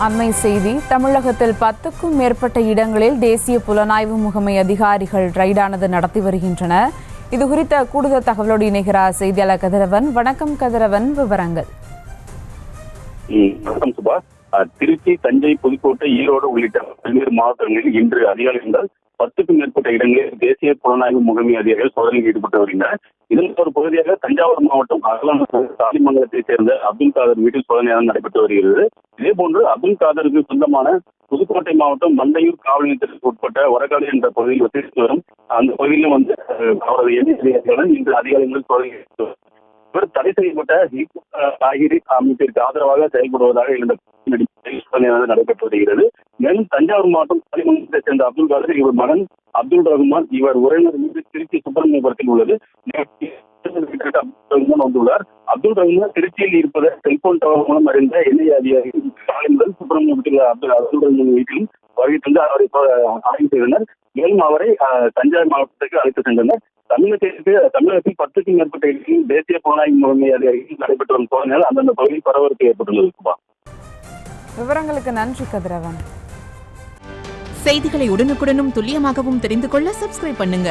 அண்மை செய்தி. தமிழகத்தில் 10க்கும் மேற்பட்ட இடங்களில் தேசிய புலனாய்வு முகமை அதிகாரிகள் ரைடானது நடத்தி வருகின்றனர். இது குறித்த கூடுதல் தகவலோடு இணைகிறார் செய்தியாளர் கதிரவன். வணக்கம் கதிரவன், விவரங்கள். வணக்கம் சுபா. திருச்சி, தஞ்சை, புதுக்கோட்டை, ஈரோடு உள்ளிட்ட பல்வேறு மாவட்டங்களில் இன்று அதிகாலை இருந்தால் 10க்கும் மேற்பட்ட இடங்களில் தேசிய புலனாய்வு முகமை அதிகாரிகள் சோதனையில் ஈடுபட்டு வருகின்றனர். இதன் ஒரு பகுதியாக தஞ்சாவூர் மாவட்டம் சாலிமங்கலத்தைச் சேர்ந்த அப்துல் காதர் வீட்டில் சோதனையாக நடைபெற்று வருகிறது. இதேபோன்று அப்துல் காதருக்கு சொந்தமான புதுக்கோட்டை மாவட்டம் மண்டையூர் காவல் நிலையத்திற்கு உட்பட்ட வரகாடு என்ற பகுதியில் வசித்து வரும் அந்த பகுதியிலும் அவரது எதிர்ப்புடன் இன்று அதிகாலை முதல் சோதனை இவர் தடை செய்யப்பட்ட காய்கறி அமைப்பிற்கு ஆதரவாக செயல்படுவதாக இந்த நடைபெற்று வருகிறது. மேலும் தஞ்சாவூர் மாவட்டம் சாலிமங்கலத்தை சேர்ந்த அப்துல் காதர் இவர் மகன் அப்துல் ரகுமான் இவர் உறவினர் மீது திருச்சி சுப்பிரமணியபுரத்தில் உள்ளது. வந்துள்ளார். அப்துல் ரகுமான் திருச்சியில் இருப்பதை செல்போன் டவர் மூலம் அறிந்த எண்ணெய் அதிகாரி காலை முதல் சுப்பிரமணியபுரத்தில் அப்துல் ரகுமான் வீட்டிலும் வருகின்ற அவரை ஆய்வு செய்தனர். மேலும் அவரை தஞ்சாவூர் மாவட்டத்திற்கு அழைத்து சென்றனர். தமிழகத்தில் 10க்கும் மேற்பட்ட இடங்களில் தேசிய புலனாய்வு முகமை அதிகாரிகள் நடைபெற்று வரும் சோதனையால் அந்தந்த பகுதியில் பரபரப்பு ஏற்பட்டுள்ளது. விவரங்களுக்கு நன்றி கதிரவன். செய்திகளை உடனுக்குடனும் துல்லியமாகவும் தெரிந்து கொள்ள சப்ஸ்கிரைப் பண்ணுங்க.